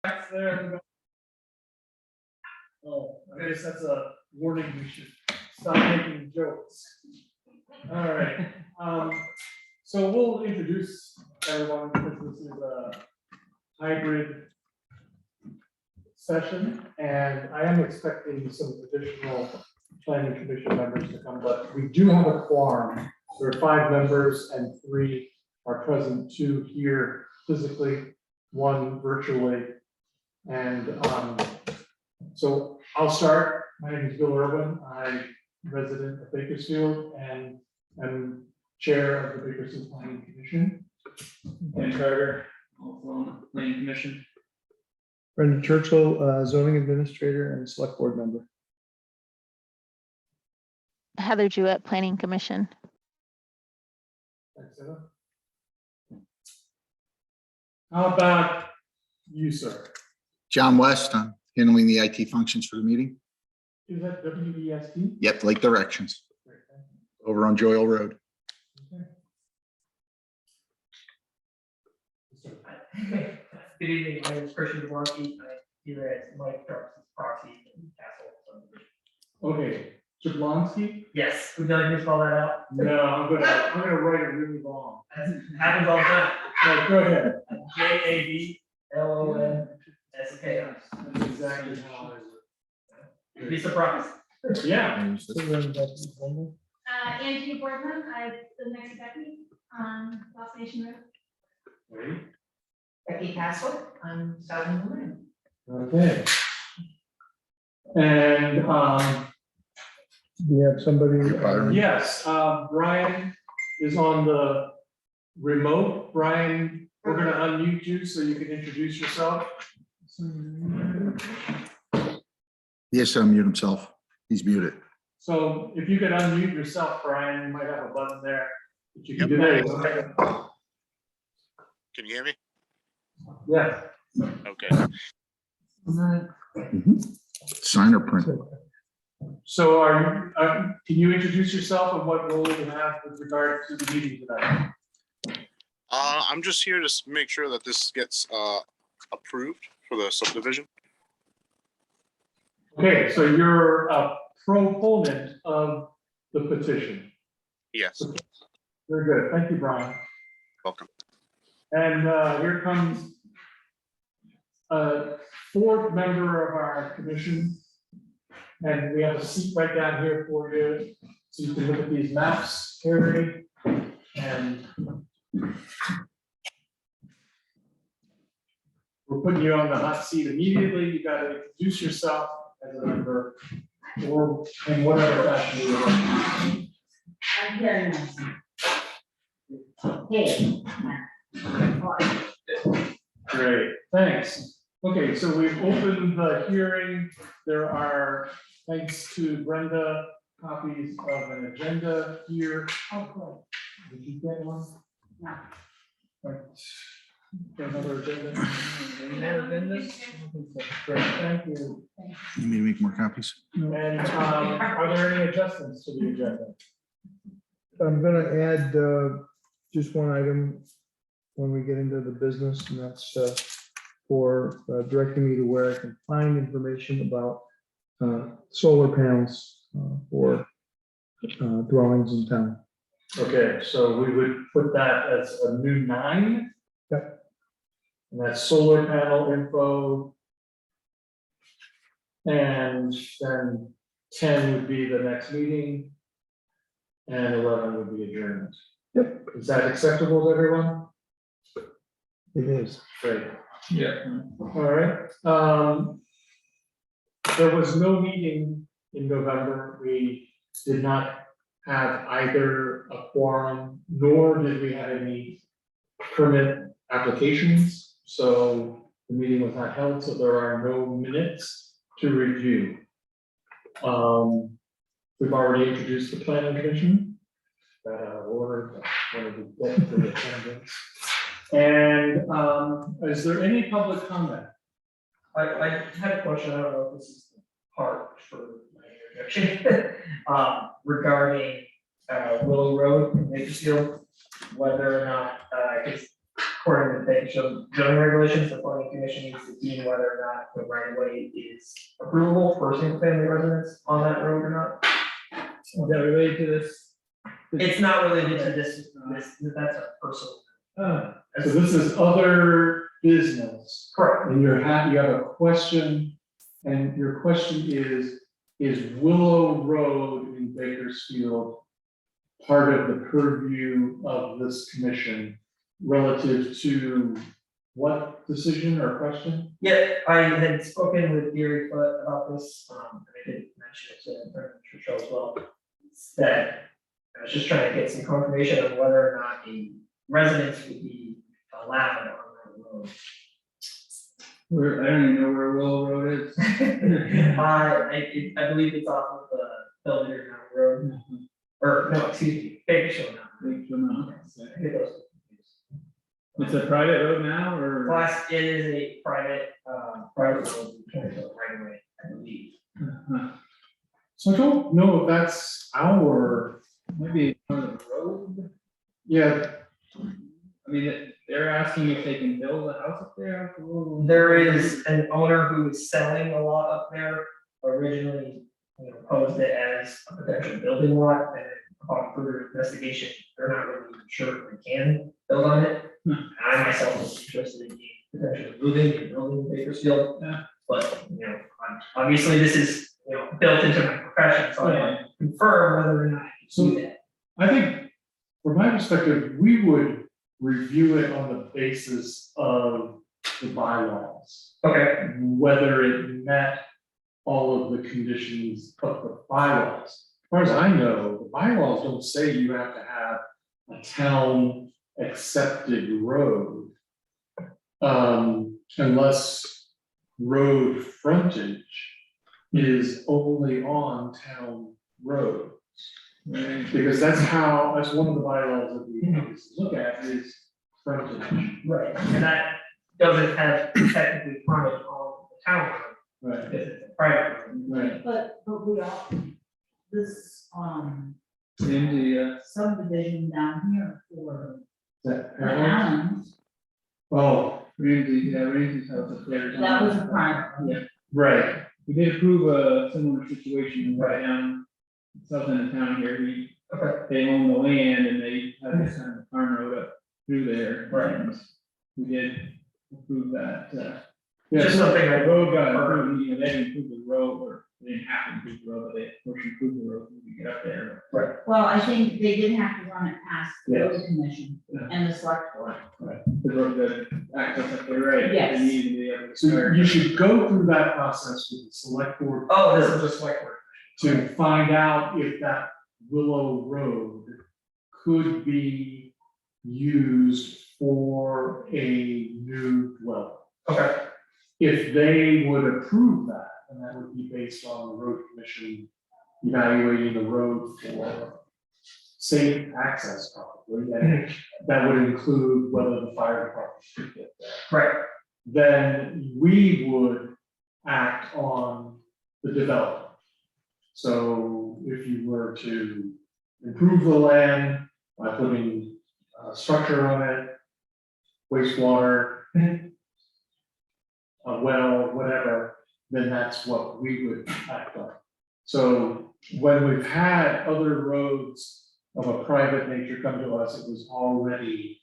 There. Oh, I guess that's a warning. We should stop making jokes. All right. So we'll introduce everyone because this is a hybrid session, and I am expecting some additional planning commission members to come, but we do have a quorum. There are 5 members and 3 are present, 2 here physically, 1 virtually. And so I'll start. My name is Bill Irwin. I'm resident of Bakersfield and I'm chair of the Bakersfield Planning Commission. Dan Carter, also on the Planning Commission. Brendan Churchill, zoning administrator and select board member. Heather Jewett, Planning Commission. Thanks, Eva. How about you, sir? John West, I'm handling the IT functions for the meeting. Is that WEST? Yep, Lake Directions Great, thank you. over on Joyal Road. Okay. Good evening, my name is Christian Dworky. I'm here at Mike Sharp's proxy in Castle. Okay, Jablonski? Yes, would you like me to spell that out? No, I'm gonna write it really long. Happens all the time. Right, go ahead. JABLONSK. That's exactly how I Be surprised. would. Yeah. Angie Boardman, I'm the next deputy on Lost Nation Road. Wait. Becky Castle, I'm Southern Woman. Okay. And Do you have somebody? yes, Brian is on the remote. Brian, we're gonna unmute you so you can introduce yourself. He has to unmute himself. He's muted. So if you could unmute yourself, Brian, you might have a button there that you can Yep. do. There you go. Can you hear me? Yeah. Okay. Sign or print? So can you introduce yourself and what role you have with regard to the meeting tonight? I'm just here to make sure that this gets approved for the subdivision. Okay, so you're a proponent of the petition. Yes, Very good. Thank you, Brian. welcome. And here comes a 4th member of our commission. And we have a seat right down here for you, so you can look at these maps, Carrie. And we're putting you on the hot seat immediately. You got to introduce yourself as a member or in whatever fashion you want. I'm very nice. Hey. Great, thanks. Okay, so we've opened the hearing. There are, thanks to Brenda, copies of an agenda here. Oh, Did you get one? No. Right. Another agenda? Agendas? Great, thank you. You need to make more copies? And are there any adjustments to the agenda? I'm gonna add just one item when we get into the business, and that's for directing me to where I can find information about solar panels for dwellings in town. Okay, so we would put that as a new 9. Yep. And that's solar panel info. And then 10 would be the next meeting. And 11 would be adjournment. Yep. Is that acceptable to everyone? It is. Great. Yeah. All right. There was no meeting in November. We did not have either a quorum, nor did we have any permit applications. So the meeting was not held, so there are no minutes to review. We've already introduced the planning commission. Order, wanted to get to the attendance. And is there any public comment? I had a question, I don't know if this is part for my interjection, regarding Willow Road in Bakersfield, whether or not, because according to the zoning regulations, the planning commission needs to deem whether or not the right of way is approvable for single family residents on that road or not. Is that related to this? It's not related to this, that's a personal. So this is other business, Correct. and you have a question, and your question is Willow Road in Bakersfield part of the purview of this commission relative to what decision or question? Yeah, I had spoken with Gary Foot about this, and I did mention it to Brendan Churchill as well. That I was just trying to get some confirmation on whether or not the residents would be allowed on that road. Where, I don't even know where Willow Road is. I believe it's off of the Belvedere Mountain Road, or no, excuse me, Bakersfield Mountain. Big amount. I get those confused. It's a private road now, or? Plus, it is a private road, 20-foot right away, I believe. So I don't know if that's our, Maybe on the road? yeah, I mean, they're asking if they can build a house up there. There is an owner who is selling a lot up there, originally, posed it as a potential building lot, and upon further investigation, they're not really sure if they can build on it. I myself was interested in potentially moving and building Bakersfield. Yeah. But, obviously this is, built into my profession, so I can confirm whether or not I can do that. I think from my perspective, we would review it on the basis of the bylaws. Okay, Whether it met all of the conditions of the bylaws. As far as I know, the bylaws don't say you have to have a town accepted road. Unless road frontage is only on town roads. Right. Because that's one of the bylaws that we always look at is frontage. right, and that doesn't have technically frontage on the town road, Right. because it's a private road. Right. But we all, this, In the, subdivision down here for That, the Allens, oh, Ramsey's house up there. that was a private road. Yeah, right, we did approve a similar situation right down south end of town here. Okay. They own the land and they had this kind of farm road up through there. Right. And we did approve that, yeah, Just so- something the I road got approved, they didn't improve the road, or they didn't have to improve the road, but they, of course, improved the road when we get up there. Well, I think they did have to run it past the Yes. road commission and the select board. The road, the access up there, right? Yes. They needed the other. So you should go through that process with the select board. Oh, this is a select board. To find out if that Willow Road could be used for a new dwelling. Okay, If they would approve that, and that would be based on the road commission evaluating the road for safe access probably, and that would include whether the fire department could get there. right, Then we would act on the development. So if you were to improve the land by putting a structure on it, wastewater, a well, whatever, then that's what we would act on. So when we've had other roads of a private nature come to us, it was already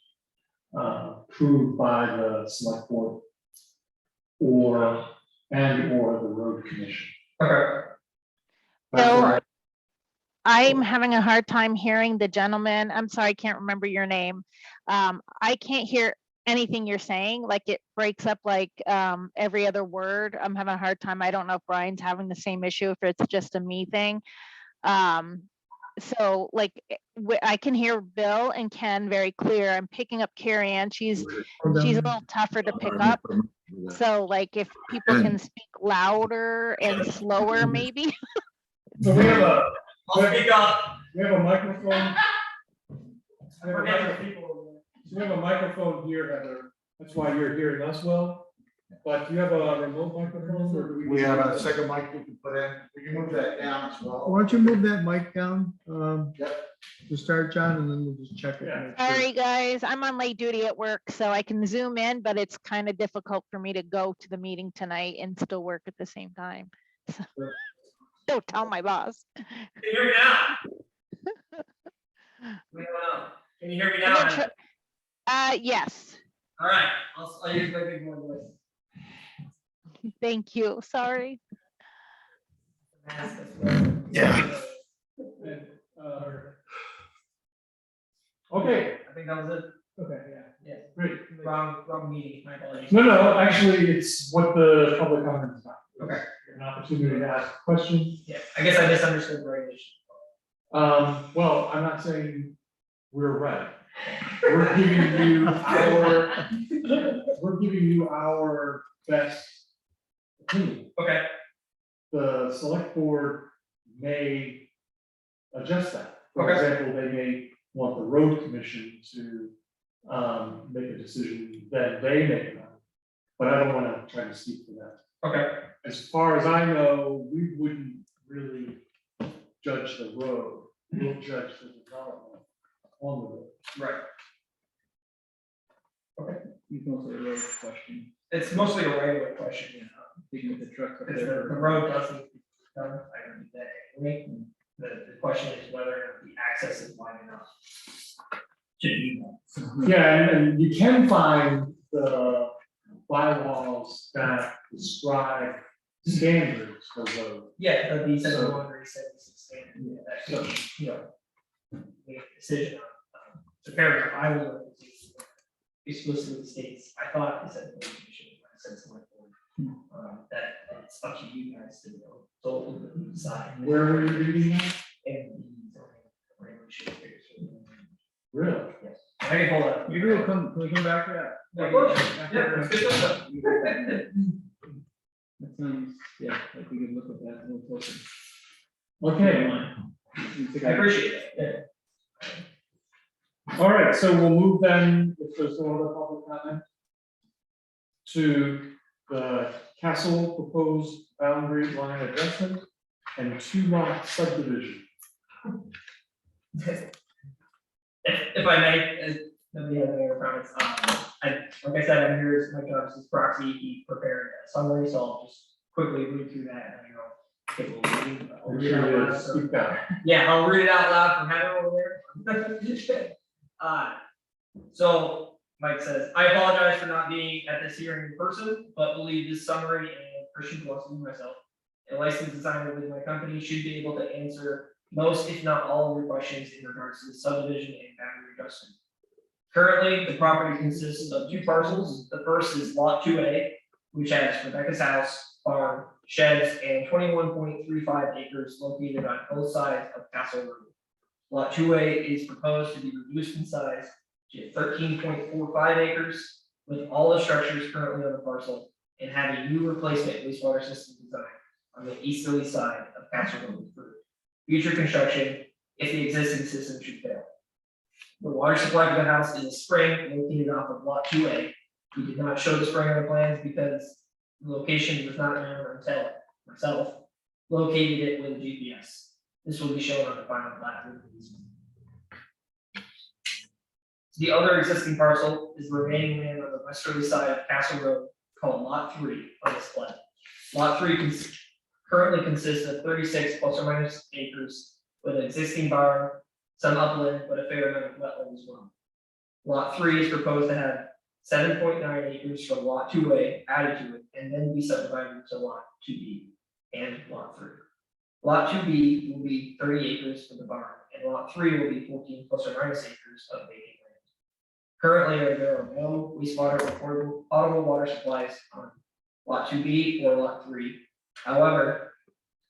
approved by the select board or the road commission. okay. That's Bill, why- I'm having a hard time hearing the gentleman. I'm sorry, I can't remember your name. I can't hear anything you're saying, like it breaks up like every other word. I'm having a hard time. I don't know if Brian's having the same issue, if it's just a me thing. So like I can hear Bill and Ken very clear. I'm picking up Carrie Ann. She's a little tougher to pick up. So like if people can speak louder and slower, maybe. So we have a, I'll speak up. we have a microphone. We have a Forget microphone. the people. So we have a microphone here, Heather. That's why you're hearing us well. But do you have a remote microphone or do we? We have a second mic we can put in. We can move that down as well. Why don't you move that mic down? Yep. to start, John, and then we'll just check it. and make sure. Sorry, guys, I'm on late duty at work, so I can zoom in, but it's kind of difficult for me to go to the meeting tonight and still work at the same time. So, don't tell my boss. Can you hear me now? We don't know. Can you hear me I'm now? gonna try- Yes, All right, I'll use my big boy voice. thank you, sorry. Yeah. Okay, I think that was it. okay, yeah, Yeah, great. wrong meeting, my apologies. No, actually, it's what the public comment is about. Okay. An opportunity to ask questions. Yeah, I guess I misunderstood the regulation. Well, I'm not saying we're right. We're giving you our best opinion. Okay, The select board may adjust that. For Okay. example, they may want the road commission to make a decision, then they make it. But I don't wanna try to speak for that. okay, As far as I know, we wouldn't really judge the road, we'll judge the development on the road. right. You can also road question, It's mostly a right-of-way question, you know. thinking with the truck up Because the there. road doesn't, I don't need that anyway. The question is whether the access is wide enough. To do that. Yeah, and you can find the bylaws that describe standards for road. Yeah, but he said the So- one where he said this is standard, yeah, that could, you know, make a decision on, the paragraph I will look to explicitly states, I thought it said the commission, but it said select board. That it's up to you guys to know, so ultimately decide. Where were you reading that? And the regulation figures. Really? Yes, I can hold up. Maybe we'll come, can we come back to that? Of course, yeah, that's good stuff. That sounds, yeah, like we could look at that a little closer. Okay, I appreciate it, yeah. all right, so we'll move then, if there's no other public comment, to the Castle proposed boundary line adjustment and 2-lot subdivision. If I may, as nobody has any other comments, like I said, I'm here as my job as proxy, he prepared a summary, so I'll just quickly read through that, and I'll read it out loud, so- Speak down. Yeah, I'll read it out loud from Heather over there. So Mike says, I apologize for not being at this hearing in person, but believe this summary and Christian Blessing and myself, a licensed designer with my company, should be able to answer most, if not all, of your questions in regards to the subdivision and boundary adjustment. Currently, the property consists of 2 parcels. The first is lot 2A, which has Rebecca's house, farm, sheds, and 21.35 acres located on both sides of Castle Road. Lot 2A is proposed to be reduced in size to 13.45 acres, with all the structures currently on the parcel, and have a new replacement wastewater system design on the easterly side of Castle Road for future construction if the existing system should fail. The water supply for the house is a spring located off of lot 2A. We did not show the spring on the plans because the location was not known until myself located it with a GPS. This will be shown on the final plat. The other existing parcel is the remaining land on the westerly side of Castle Road called Lot 3 on this plat. Lot 3 currently consists of 36 plus or minus acres with an existing barn, some upland, but a fair amount of wetland as well. Lot 3 is proposed to have 7.9 acres from Lot 2A added to it and then be subdivided to Lot 2B and Lot 3. Lot 2B will be 30 acres for the barn, and Lot 3 will be 14 plus or minus acres of vacant land. Currently, there are no wastewater or potable water supplies on Lot 2B or Lot 3. However,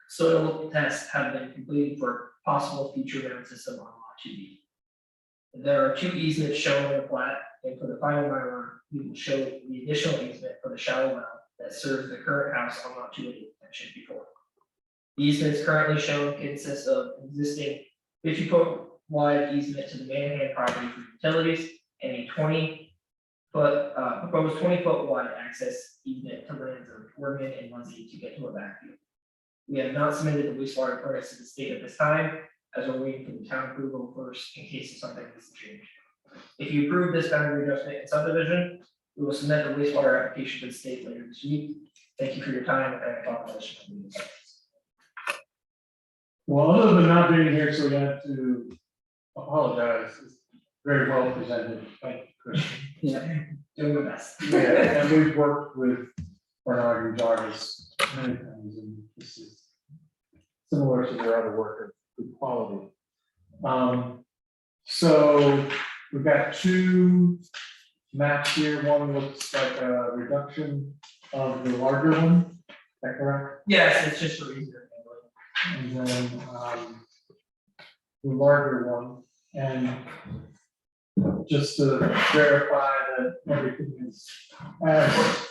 soil tests have been completed for possible future ground system on Lot 2B. There are 2 easements shown in the plat, and for the final Mylar, we will show the additional easement for the shallow well that serves the current house on Lot 2A mentioned before. The easements currently shown consist of existing 50-foot wide easement to the Manahan property for utilities and a 20-foot proposed 20-foot wide access easement to lands of Workman and Muncie to get to a backfield. We have not submitted the wastewater permits to the state at this time, as we're waiting for the town approval first in case something needs to change. If you approve this boundary adjustment and subdivision, we will submit the wastewater application to the state later this week. Thank you for your time and I talk about this. Well, other than not being here, so we have to apologize. It's very well presented. Thank you, Christian. Yeah. Doing the best. Yeah, and we've worked with Bernard and Jarvis many times, and this is similar to their other work of good quality. So we've got two maps here. One looks like a reduction of the larger one. Is that correct? Yes, it's just for easier. And then the larger one, and just to verify that everything is as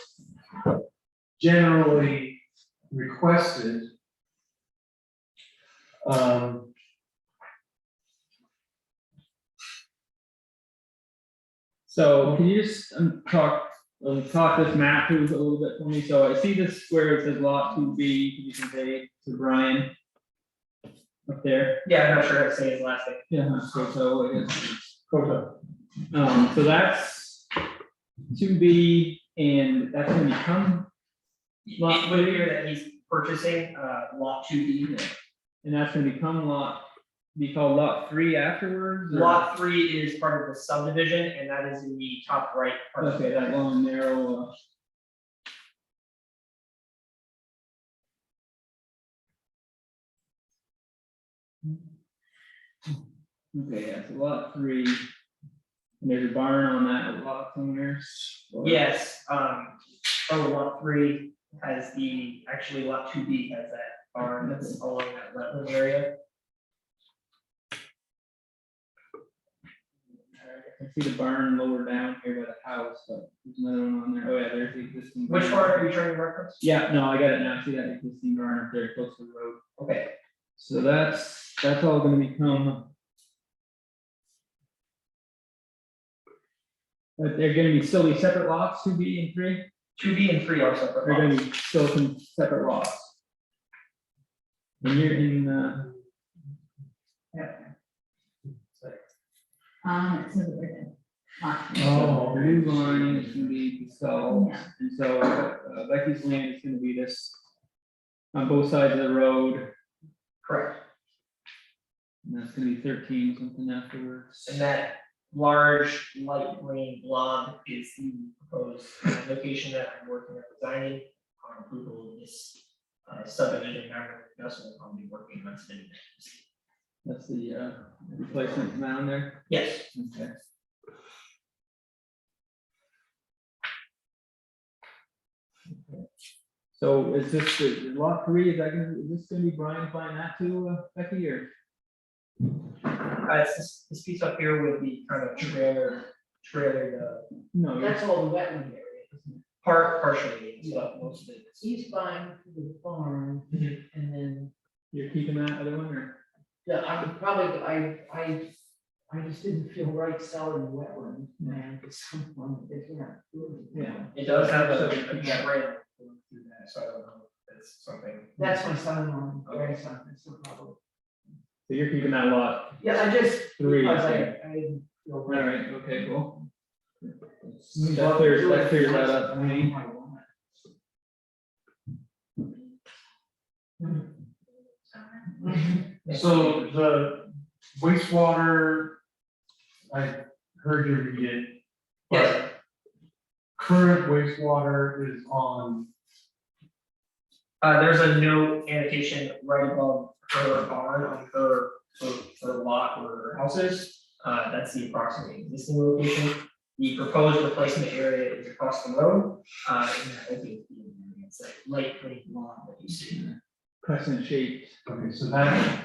generally requested. So can you just talk this map through a little bit for me? So I see this where it says lot 2B, can you convey to Brian? Up there, Yeah, I'm not sure how to say his last name. yeah, so I guess. Kota. So that's 2B and that's gonna become, Lot It would appear that he's purchasing lot 2B. and that's gonna become be called lot 3 afterwards? or- Lot 3 is part of the subdivision and that is in the top right part. Okay, that long narrow. Okay, yeah, so lot 3. And there's a barn on that lot somewhere. or- Yes, lot 3 has actually lot 2B has that barn that's along that wetland area. I see the barn lower down here by the house, but there's another one on there. Oh yeah, there's the existing. Which barn. one are you trying to reference? Yeah, no, I got it now. I see that existing barn up there close to the road. Okay, So that's all gonna become. But they're gonna still be separate lots, 2B and 3? 2B and 3 are separate They're gonna lots. be still some separate lots. And you're in, It says it right there. Oh, the new line is gonna be dissolved, Yeah. and so Becky's land is gonna be this. On both sides of the road, Correct. and that's gonna be 13 something afterwards. And that large light green blob is the proposed location that I'm working on designing on approval of this subdivision boundary adjustment. I'll be working on today. That's the replacement mound there. Yes, Okay. So is this the lot 3, is this gonna be Brian buying that too, Becky, or? it's this piece up here would be kind of trailer, No, That's all the wetland area, isn't it? partially, so most of it. is- He's buying for the farm Mhm. and then, you're keeping that other one, or? yeah, I would probably, I just didn't feel right selling the wetland land to someone that can't do it. Yeah. It does have a trail going through that, so I don't know if it's something. That's my son-in-law, grandson, that's no problem. So you're keeping that lot? Yeah, I just, 3, because I I think. didn't feel All right. right, okay, cool. That clears that up for me. So the wastewater, I heard you read it. but Yes. Current wastewater is on, There's a note annotation right above her barn on her lot where her house is. That's the approximate existing location. The proposed replacement area is across the road. And that would be, it's a light green lawn that you see. Crescent shaped. okay, so that.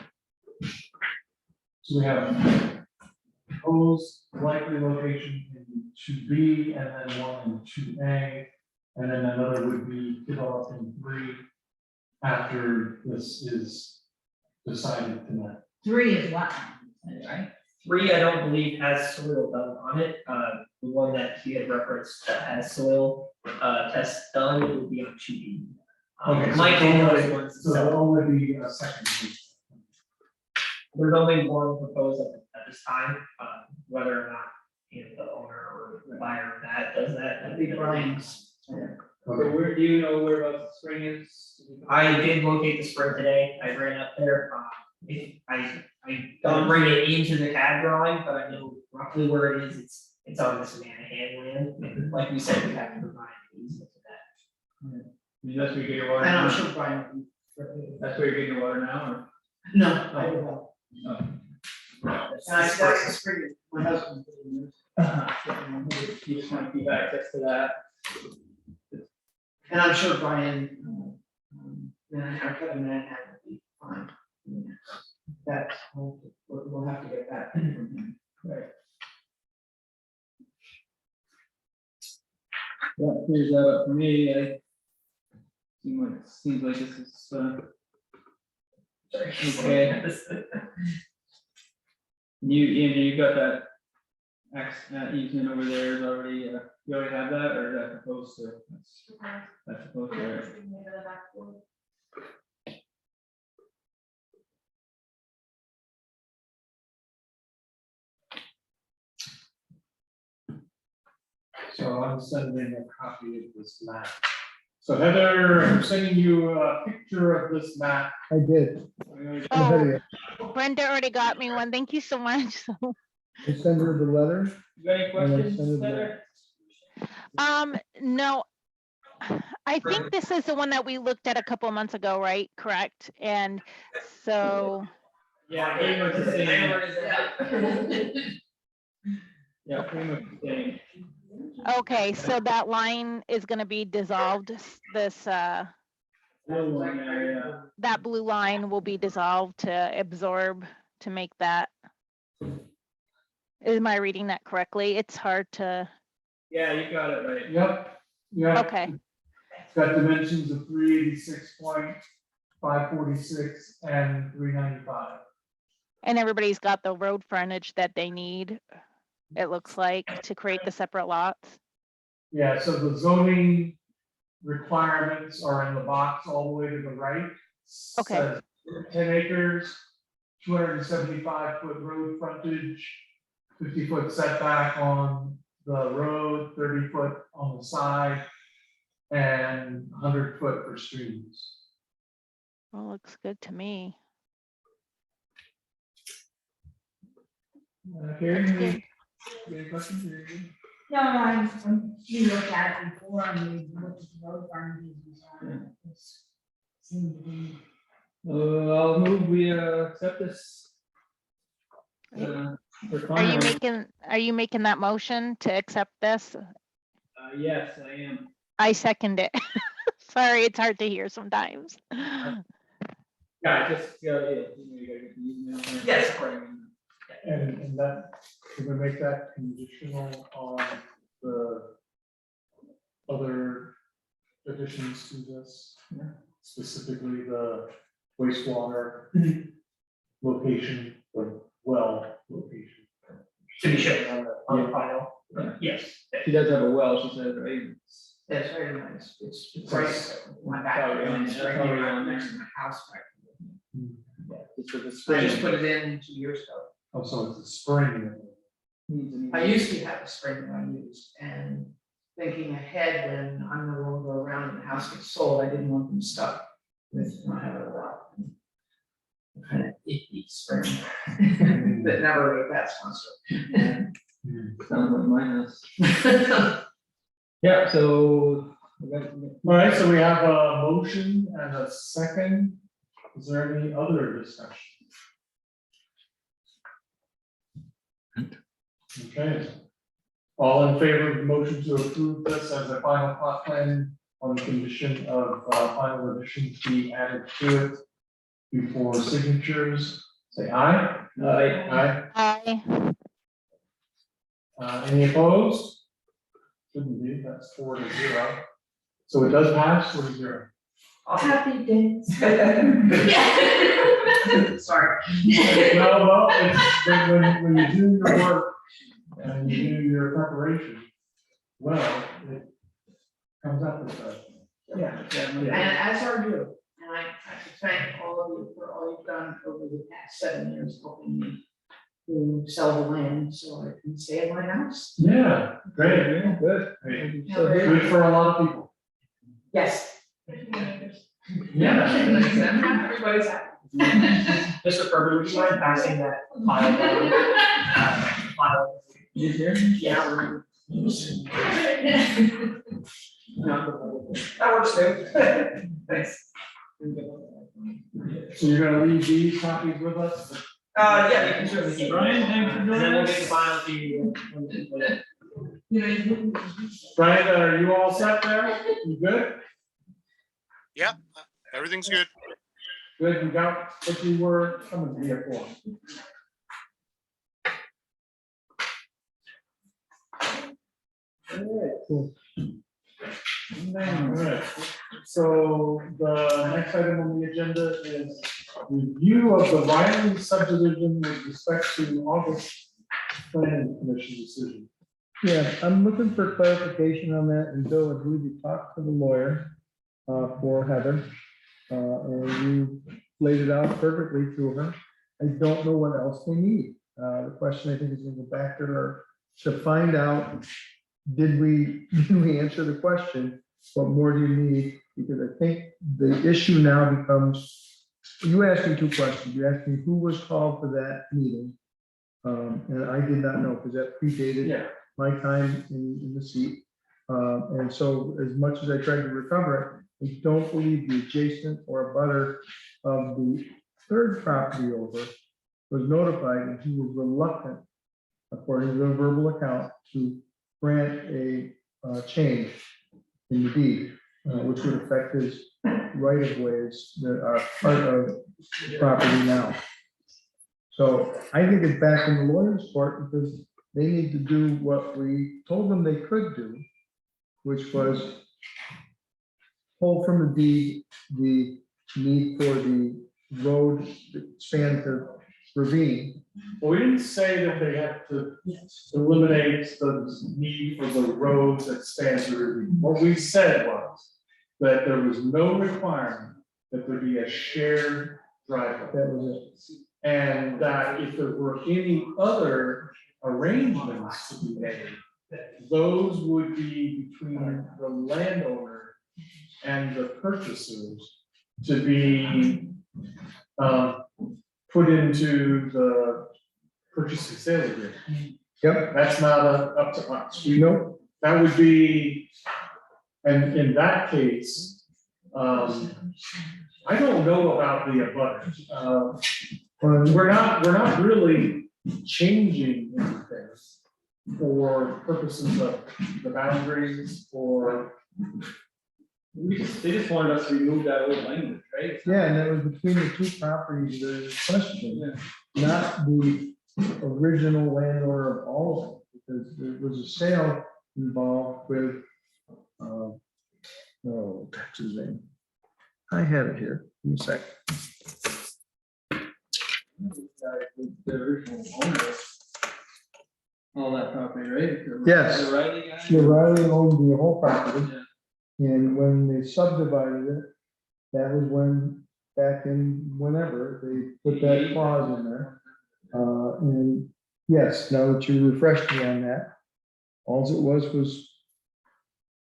So we have proposed likely location in 2B and then one in 2A. And then another would be developed in 3 after this is decided tonight. 3 is wetland, right? 3, I don't believe has soil done on it. The one that he had referenced that has soil tests done, it would be on 2B. Okay, so Might be it's those only- ones. So it'll only be a second. There's only one proposed at this time, whether or not, you know, the owner or the buyer of that does that. That'd be Brian's. So where, do you know where about the spring is? I did locate the spring today, I ran up there, I don't bring it into the CAD drawing, but I know roughly where it is, it's on this Manahan land, and like we said, we have to provide an easement to that. I mean, that's where you get your water And I'm now? sure Brian. That's where you get your water now, No, I don't know. or? And that's the spring, my husband. You just want to keep access to that. And I'm sure Brian, our Kevin Manhattan will be fine. That's, we'll have to get that from him. Right. That clears that up for me, seems like this is, okay. You, Andrew, you got that easement over there is already, you already have that, or is that proposed to? That's proposed to, right? So I'm sending a copy of this map. So Heather, I'm sending you a picture of this map. I did. I I'm ahead of Oh, you. Brenda already got me one. Thank you so much. I send her the letter. You got any And I questions, send it Heather? No. I think this is the one that we looked at a couple of months ago, right? Correct? And so, Yeah, pretty much the same. Yeah, pretty much the same. okay, so that line is gonna be dissolved, this, Little one there, yeah. that blue line will be dissolved to absorb, to make that. Am I reading that correctly? It's hard to, Yeah, you got it right. Yep, yeah. okay, It's got dimensions of 386.546 and 395. and everybody's got the road frontage that they need, it looks like, to create the separate lots. Yeah, so the zoning requirements are in the box all the way to the right. Okay. Says 10 acres, 275-foot road frontage, 50-foot setback on the road, 30-foot on the side, and 100-foot for streams. Well, looks good to me. Carrie, That's good. any questions? Or anything? No, we looked at it before and we looked at the road frontages and so on. It's seemed to be. I'll move, we accept this. Are you Requirement. are you making that motion to accept this? Yes, I am. I second it. Sorry, it's hard to hear sometimes. Yeah, just, yeah, you gotta get the easement there. Yes. And that, we're gonna make that conditional on the other additions to this, specifically the wastewater location, the well location. To be shown on the file. Yeah. Yes. She does have a well, she said, right? That's very nice. It's right, my back, Already on it's there, right already here, on there. next to my house back. Just with the I spring. just put it in 2 years ago. Oh, so it's a spring. Needs an I used to have a spring that I used, and thinking ahead when I'm no longer around and the house gets sold, I didn't want them stuck with not having a lot. Kind of icky spring that never really passed muster. Sounds like my house. Yeah, so. All right, so we have a motion and a second. Is there any other discussion? Okay. All in favor of the motion to approve this as a final plot plan on the condition of final additions be added to it before signatures, say aye. Aye. Aye. Any opposed? Shouldn't be, that's 4-0. So it does pass 4-0. Happy days. Sorry. Well, it's when you do your work and you do your preparation, well, it comes up with that. Yeah, Yeah, and as are you, and I thank all of you for all you've done over the past 7 years helping me to sell the land so I can stay at my house. Yeah, great, Yeah, Good. great. Have a- Good for a lot of people. Yes. Yeah. Everybody's happy. Mr. Ferber, would you mind passing that file down? File. You here? Yeah. That works too. Thanks. So you're gonna leave these copies with us? Yeah, you can certainly keep. Brian, thanks for And joining then we'll us. get the file to you. Brian, are you all set there? You good? Yep, everything's good. Good, you got what you were coming here for? Cool. Alright, so the next item on the agenda is review of the Riley subdivision with respect to August planning commission decision. Yeah, I'm looking for clarification on that, and Bill, I believe you talked to the lawyer for Heather. And you laid it out perfectly to her. I don't know what else they need. The question I think is gonna go back to her to find out, did we answer the question? What more do you need? Because I think the issue now becomes, you asked me 2 questions. You asked me who was called for that meeting. And I did not know, because that predated Yeah, my time in the seat. And so as much as I tried to recover it, I don't believe the adjacent or abutter of the third property over was notified, and he was reluctant, according to the verbal account, to grant a change in the deed, which would affect his right of ways that are part of the property now. So I think it's back in the lawyer's court, because they need to do what we told them they could do, which was pull from the deed the need for the road that spans the ravine. well, we didn't say that they had to eliminate the need for the roads that spans the ravine. What we said was that there was no requirement that there be a shared driveway. That was it. And that if there were any other arrangements to be made, those would be between the landowner and the purchasers to be put into the purchase and sale agreement. Yep, That's not up to us. nope, That would be, and in that case, I don't know about the abutters. We're not really changing anything for purposes of the boundaries or. They just wanted us to remove that old language, right? yeah, and that was between the 2 properties, the question, not the original landowner of all of them, because there was a sale involved with, oh, what's his name? I had it here, give me a sec. The original owner. All that property, right? Yes. The Riley guy? The Riley owned the whole property, Yeah. and when they subdivided it, that was when, back in whenever, they put that clause in there. And yes, now that you refreshed me on that, all it was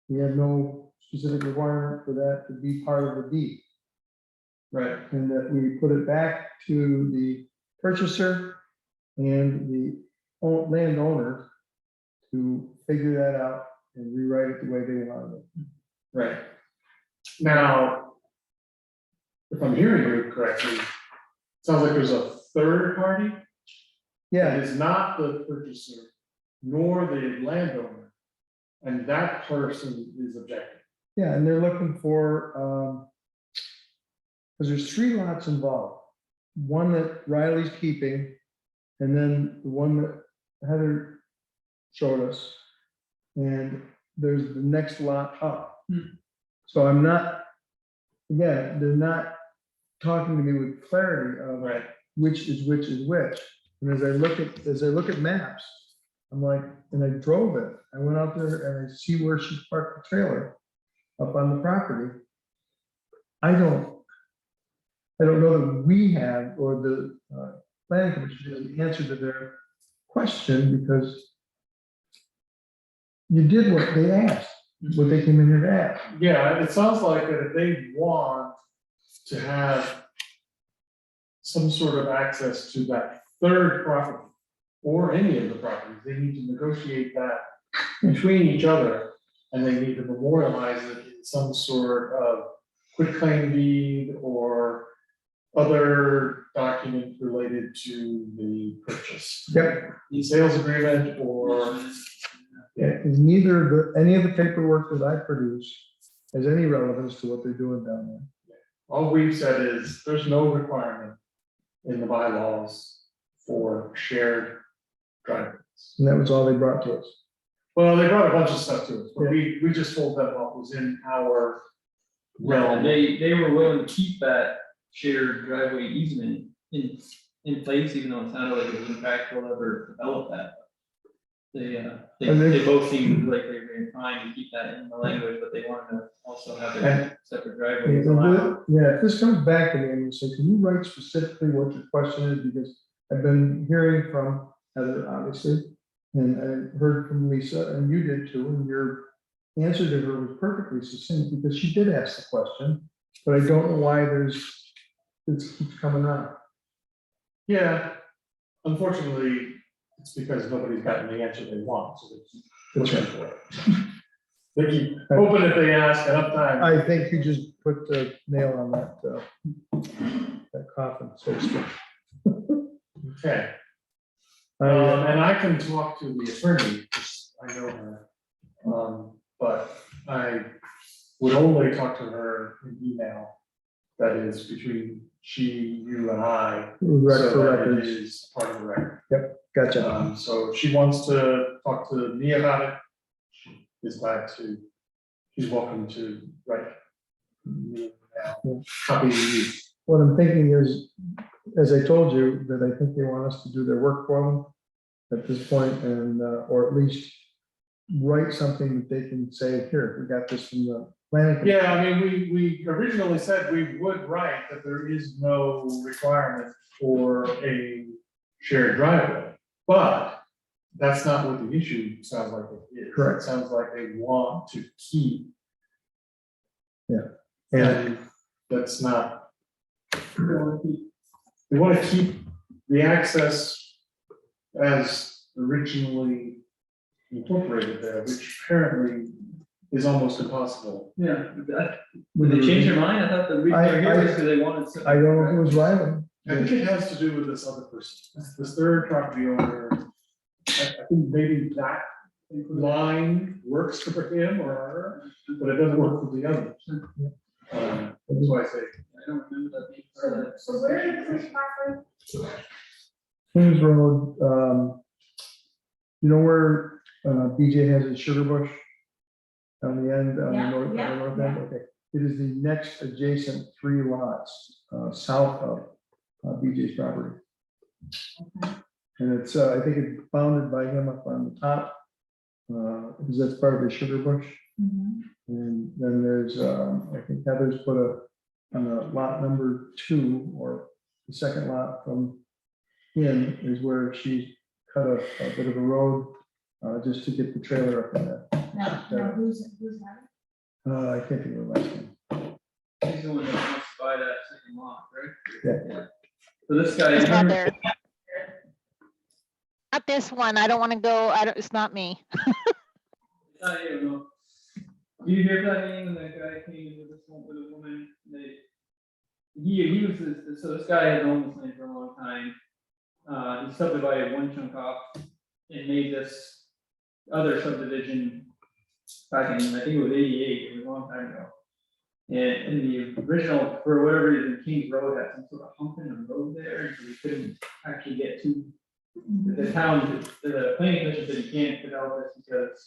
we had no specific requirement for that to be part of the deed. Right. And that we put it back to the purchaser and the landowner to figure that out and rewrite it the way they wanted it. Right. Now, if I'm hearing you correctly, it sounds like there's a third party that Yeah, is not the purchaser nor the landowner, and that person is objecting. yeah, and they're looking for, because there's 3 lots involved. One that Riley's keeping, and then the one that Heather showed us. And there's the next lot up. So I'm not, again, they're not talking to me with clarity of Right. which is which is which. And as I look at maps, I'm like, and I drove it, I went out there and I see where she parked the trailer up on the property. I don't, I don't know that we have, or the planning commission has the answer to their question, because you did what they asked, what they came in here to ask. Yeah, it sounds like that if they want to have some sort of access to that third property or any of the properties, they need to negotiate that between each other, and they need to memorialize it in some sort of quitclaim deed or other document related to the purchase. Yep. The sales agreement or, And neither any of the paperwork that I produce has any relevance to what they're doing down there. all we've said is, there's no requirement in the bylaws for shared driveways. And that was all they brought to us. Well, they brought a bunch of stuff to us, but we just told them what was in our realm. They were willing to keep that shared driveway easement in place, even though it sounded like it was impractical to ever develop that. They both seemed like they were trying to keep that in the language, but they wanted to also have their separate driveways allowed. Yeah, if this comes back to me and you say, can you write specifically what your question is? Because I've been hearing from Heather, obviously, and I heard from Lisa, and you did too, and your answer to her was perfectly succinct, because she did ask the question, but I don't know why this keeps coming up. Yeah, unfortunately, it's because nobody's gotten the answer they want, so they keep pushing for it. They keep hoping if they ask enough time. I think you just put the nail on that coffin, so to speak. Okay, I, and I can talk to the attorney, because I know her. But I would only talk to her in email. That is between she, you and I. Right, So for that it records. is part of the record. Gotcha. So if she wants to talk to me about it, she is glad to, she's welcome to write me now, copy you. What I'm thinking is, as I told you, that I think they want us to do their work for them at this point, and, or at least write something that they can say, here, we got this from the planning. commission." Yeah, I mean, we originally said we would write that there is no requirement for a shared driveway, but that's not what the issue sounds like it is. Correct. It sounds like they want to keep. Yeah. And that's not. They want to keep the access as originally incorporated there, which apparently is almost impossible. Yeah, would they change their mind? I thought the reason they're here is because they wanted. I don't know if it was Ryland. I think it has to do with this other person, this third property owner. I think maybe that line works for him or her, but it doesn't work for the others. That's why I say, I don't remember that being part of that. So where is this property? Kings Road, you know where BJ has his sugar bush? On the end, on the Yeah, north, on yeah, the north end, okay. It is the next adjacent 3 lots, south of BJ's property. And it's, I think it's bounded by him up on the top, because that's part of the sugar bush. Mhm. And then there's, I think Heather's put on a lot number 2, or the second lot from him is where she cut a bit of a road, just to get the trailer up in there. Now, who's that? I can't think of the last name. He's the one that wants to buy that second lot, right? Yeah. So this guy. It's Heather. Not this one. I don't want to go. It's not me. I don't know. Do you hear that meeting when that guy came in with this one, with a woman, he was, so this guy had owned this land for a long time. He subdivided one chunk off and made this other subdivision back in, I think it was 88, it was a long time ago. And in the original, for whatever reason, Kings Road had some sort of hump in the road there, so we couldn't actually get to the town, the planning commission said you can't develop this because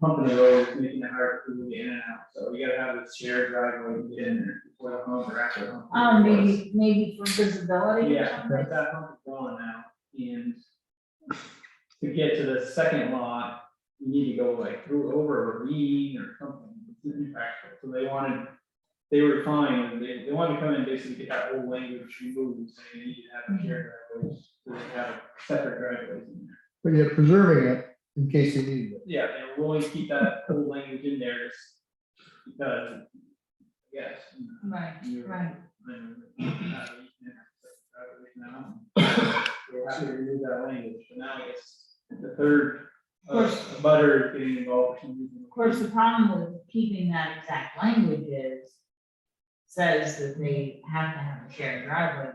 hump in the road is making it hard for people to get in and out, so we gotta have this shared driveway to get in there before the hump or after the hump. Maybe for visibility or Yeah, something? that hump is gone now, and to get to the second lot, you need to go like through over a ravine or something, it's impractical, so they wanted they were fine, and they wanted to come in and basically get that whole language removed, saying they need to have a shared driveways, so they have separate driveways in there. But yet preserving it in case they need it. Yeah, they were willing to keep that whole language in there, just because, yes. Right, right. We're happy to remove that language, but now I guess the third, course. butter is getting involved for some reason. Of course, the problem with keeping that exact language says that they have to have a shared driveway.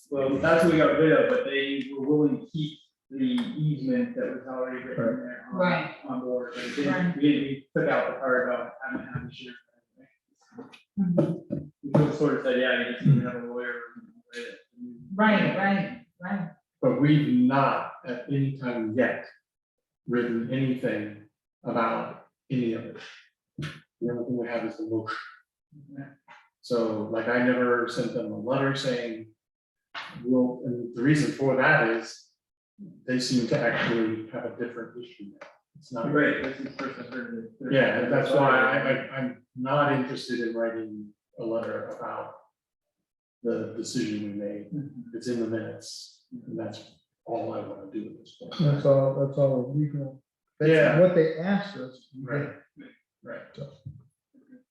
Well, that's what we got rid of, but they were willing to keep the easement that was already written in there on- Right. on board, but it Right. didn't, we took out the part about having to have a shared driveway. We just sort of said, yeah, you just need to have a lawyer. Right. But we've not at any time yet written anything about any of it. The only thing we have is the motion. So like I never sent them a letter saying, well, and the reason for that is they seem to actually have a different issue now. It's not. Great, this is first I've heard of it. Yeah, and that's why I'm not interested in writing a letter about the decision we made. It's in the minutes, and that's all I want to do at this point. That's all legal. That's Yeah. what they asked us. Right. Right.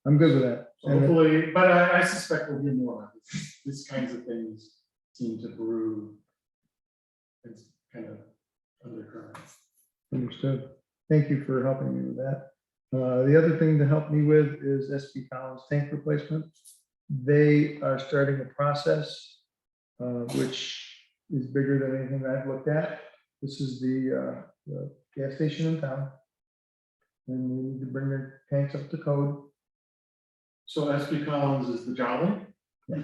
I'm good with that. So hopefully, but I suspect we'll hear more about this. These kinds of things seem to brew. It's kind of undercurrent. Understood. Thank you for helping me with that. The other thing to help me with is SP Collins tank replacement. They are starting a process, which is bigger than anything I've looked at. This is the gas station in town. And we need to bring their tanks up to code. So SP Collins is the Jolly? Yeah.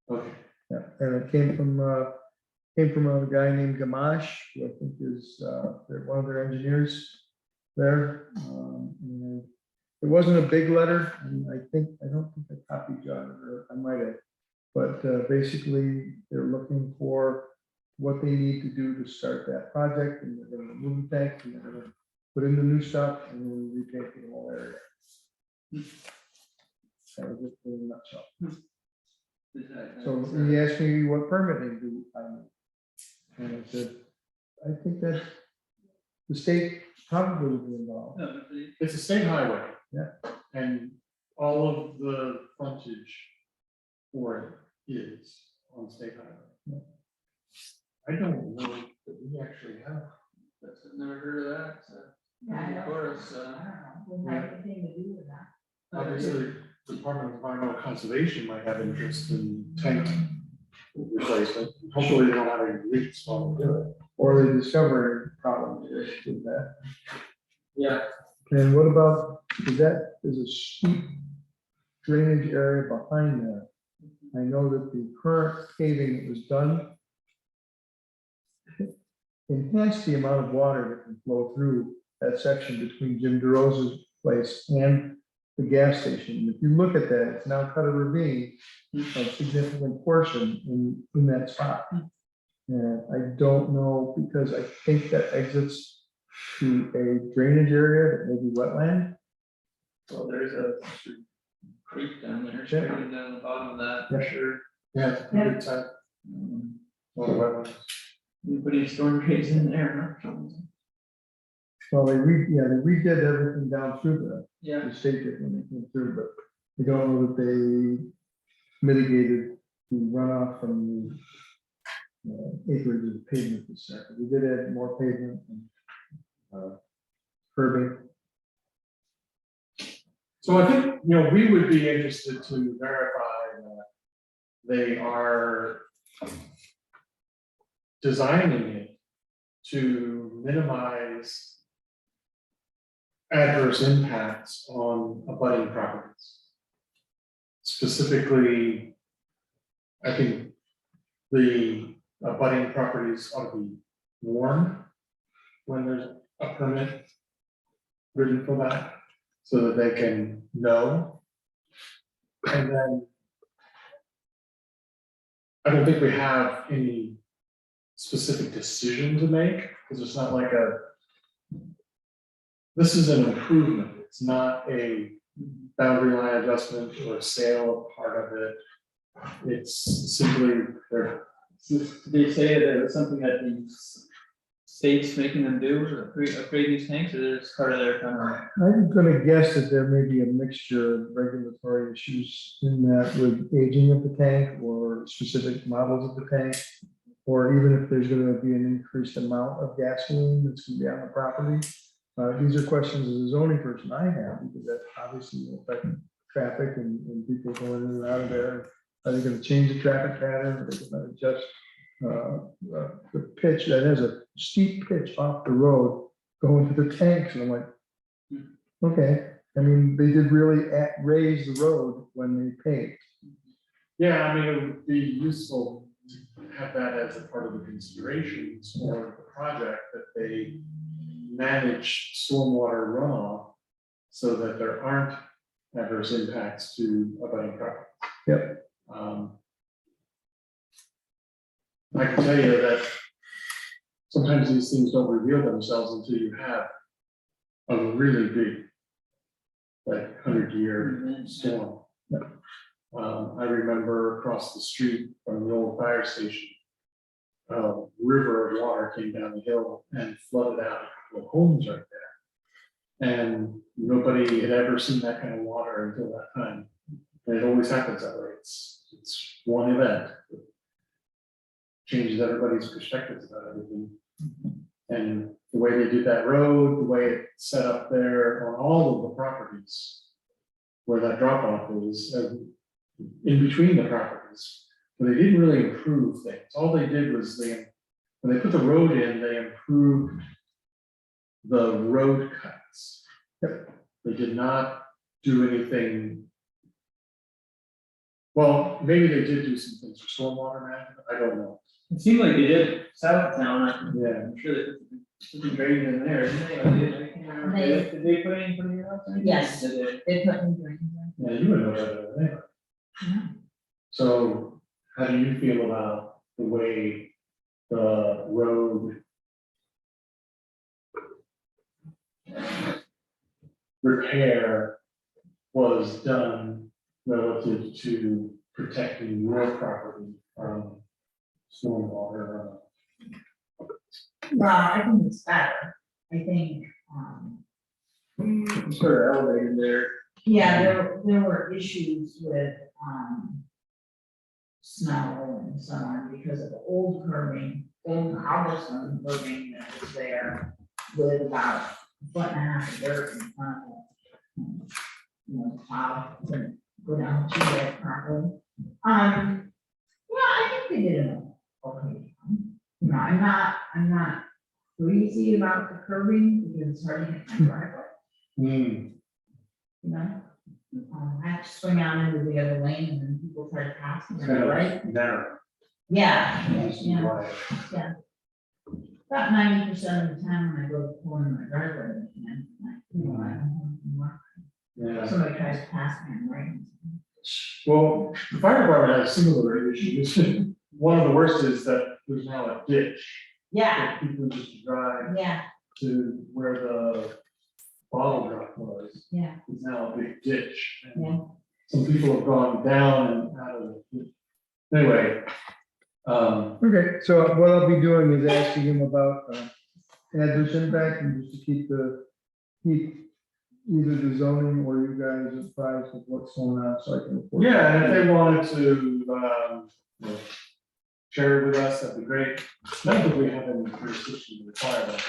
Okay. Yeah, and it came from a guy named Gamash, who I think is they're one of their engineers there. And it wasn't a big letter, and I don't think I copied John, or I might have. But basically, they're looking for what they need to do to start that project, and they're gonna remove the tanks, and they're gonna put in the new stuff, and then repaint the whole area. That was it in a nutshell. So he asked me what permitting do I need? And I said, I think that the state probably would be involved. It's a state highway. Yeah. And all of the frontage for it is on state highway. I don't know that we actually have. I've never heard of that, so. Yeah, I Of don't course, know, wouldn't have anything to do with that. Obviously, Department of Environmental Conservation might have interest in tank replacement. Hopefully they don't have any leaks while we do it. Or they discover problems with that. Yeah, And what about, there's a steep drainage area behind that. I know that the current paving that was done enhanced the amount of water that can flow through that section between Jim DeRosa's place and the gas station. If you look at that, it's now cut a ravine of significant portion in that spot. And I don't know, because I think that exits to a drainage area that may be wetland. well, there's a creek down there, straight down the bottom of that, for sure. Yeah, it's a good site. Well, wetlands. We put any storm drains in there, huh? Well, they redid everything down through Yeah. the state did when they came through, but we don't know that they mitigated the runoff from the acreage of the pavement this second. We did add more pavement and curbing. So I think, we would be interested to verify that they are designing it to minimize adverse impacts on abutting properties. Specifically, I think the abutting properties ought to be warned when there's a permit written for that, so that they can know. And then I don't think we have any specific decision to make, because it's not like this is an improvement, it's not a boundary line adjustment or sale of part of it. It's simply, they're Did they say that it was something that the state's making them do, or upgrade these tanks, or is part of their kind of? I'm gonna guess that there may be a mixture of regulatory issues in that with aging of the tank or specific models of the tank. Or even if there's gonna be an increased amount of gasoline that's gonna be on the property. These are questions as a zoning person I have, because that obviously will affect traffic and people going in and out of there. Are they gonna change the traffic pattern? Are they gonna adjust the pitch that has a steep pitch off the road going to the tanks? And I'm like, okay, I mean, they did really raise the road when they paved. yeah, I mean, it would be useful to have that as a part of the considerations for the project, that they manage stormwater runoff so that there aren't adverse impacts to abutting property. Yep. I can tell you that sometimes these things don't reveal themselves until you have a really big, like 100-year storm. I remember across the street from the old fire station, a river of water came down the hill and flooded out the homes right there. And nobody had ever seen that kind of water until that time. And it always happens that way. It's one event. It changes everybody's perspectives about everything. And the way they did that road, the way it's set up there on all of the properties where that drop off is, in between the properties, but they didn't really improve things. All they did was when they put the road in, they improved the road cuts. They did not do anything. Well, maybe they did do some things for stormwater management, I don't know. It seemed like they did Southtown, Yeah. I'm sure they put some drains in there, didn't they? I can't remember. Did they put any for your house? or anything? Yes. Did they? They put in drains. Yeah, you would know better than anybody. So how do you feel about the way the road repair was done relative to protecting your property from stormwater? Well, I think it's better. I think, Sort of elevated there. yeah, there were issues with, snow and so on because of the old curving, old cobblestone curving that was there with about a foot and a half of dirt in front of it. You know, plow couldn't go down to that properly. Yeah, I think they did an okay job. You know, I'm not crazy about the curving because it's hard to hit my driveway, you know? I have to swing out into the other lane and then people try to pass me, right? Narrow. Yeah, yeah, Wide. yeah. About 90% of the time when I go to pull in my driveway, you know, I don't know, Yeah. somebody tries to pass me, I'm right? Well, the fire department has similar issues. One of the worst is that there's now a ditch. Yeah, that people just drive yeah, to where the bottle drop was. yeah, It's now a big ditch. and Yeah. Some people have gone down and out of it. Anyway. Okay, so what I'll be doing is asking him about adverse impact and just to keep either the zoning or you guys apprised of what's going on, so I can. report. Yeah, and if they wanted to, you know, share it with us, that'd be great. Not that we have any jurisdiction to require that.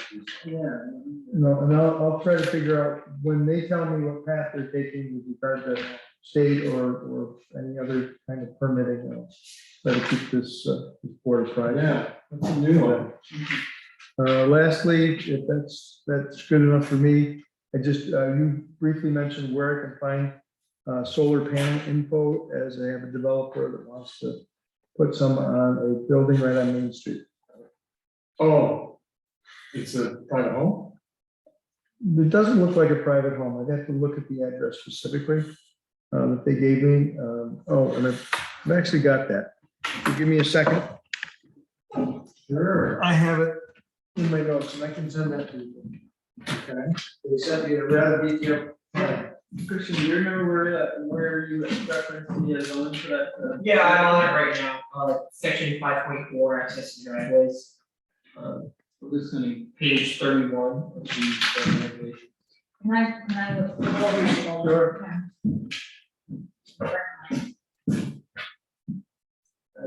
Yeah. No, and I'll try to figure out when they tell me what path they're taking with regard to state or any other kind of permitting. I'll try to keep this board apprised. Yeah, that's a new one. Lastly, if that's good enough for me, I just, you briefly mentioned where I can find solar panel info as I have a developer that wants to put some on a building right on Main Street. Oh, it's a private home? It doesn't look like a private home. I'd have to look at the address specifically that they gave me. Oh, and I've actually got that. Give me a second. Sure. I have it in my notes and I can send that to you. Okay. They sent me a rather detailed plan. Christian, do you remember where you referenced the zoning for that? Yeah, I'm on it right now, section 5.4 access to driveways. We're just gonna, Page 31 of the regulation. Can I look over your shoulder?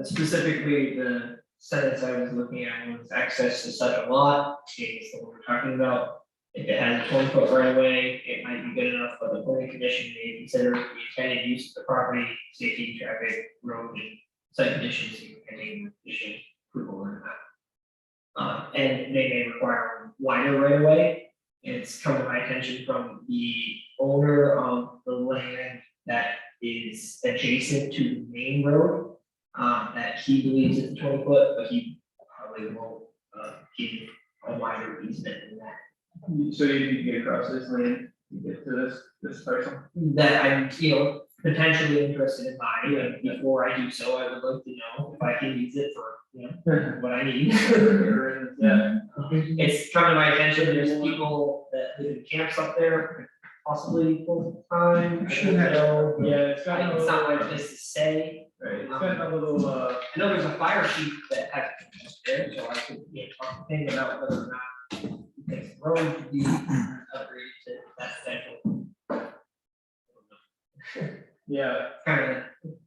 Specifically, the sentence I was looking at was access to such a lot, is what we're talking about. If it has a 20-foot right of way, it might be good enough, but the planning commission may consider the intended use of the property, safety, traffic, road, and site conditions, pending condition approval or not. And they may require a wider right of way. It's come to my attention from the owner of the land that is adjacent to the main road. That he believes it's 20-foot, but he probably won't, give a wider easement than that. so you need to get across this lane, to get to this parcel. That I'm, potentially interested in buying, and before I do so, I would like to know if I can use it for, what I need. Yeah, It's come to my attention, there's people that live in camps up there, possibly full time. yeah, it's got a It's not my little, place to say. right, it's got a little, I know there's a fire chief that has there, so I could, talk to him about whether or not the road could be upgraded to that potential. yeah, Kind of,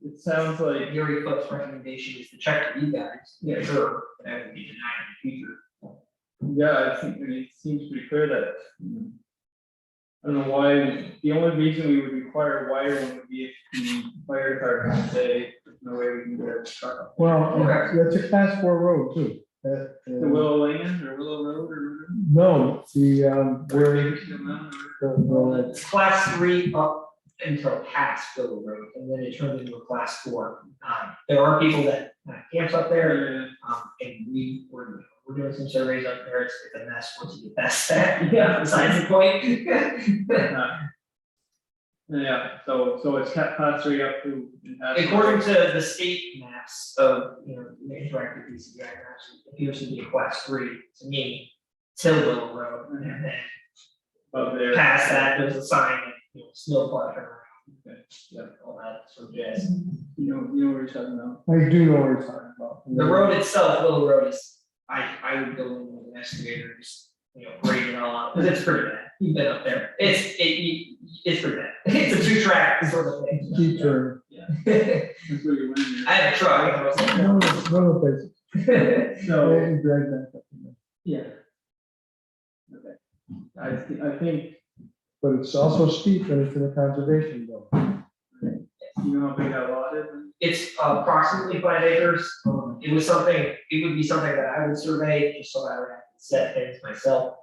it sounds like, Gary Foot's recommendation is to check with you guys, sure, but that would be denied in the future. yeah, it seems pretty clear that. I don't know why, the only reason we would require a wider one would be if the fire department would say, there's no way we can get a truck up. Well, that's a class 4 road too. The Willow Lane or Willow Road or No, the, whatever. the, It's class 3 up until past Willow Road, and then it turns into a class 4. There are people that camps up there, and we're doing some surveys up there, it's a mess once you get past that. Yeah. Besides the point. Yeah, so it's kept class 3 up to. According to the state maps of, the interactive PCI maps, it appears to be a class 3 to me, till Willow Road, and then Up there. past that, there's a sign that, snow plow turnaround. Okay. Yeah, all that sort of jazz. You know what you're talking about. I do know what you're talking about. The road itself, Willow Road is, I would go in with an excavator, and just, grade it all out, because it's pretty bad. You've been up there. It's pretty bad. It's a 2-track sort of thing. Keep turning. That's what you're winning. I had a truck. I was like, No places. So, And drag that up in there. yeah. Okay. I think, But it's also steep and it's in a conservation zone. you know how big that lot is? It's approximately 5 acres. It would be something that I would survey, just so I would have to set things myself.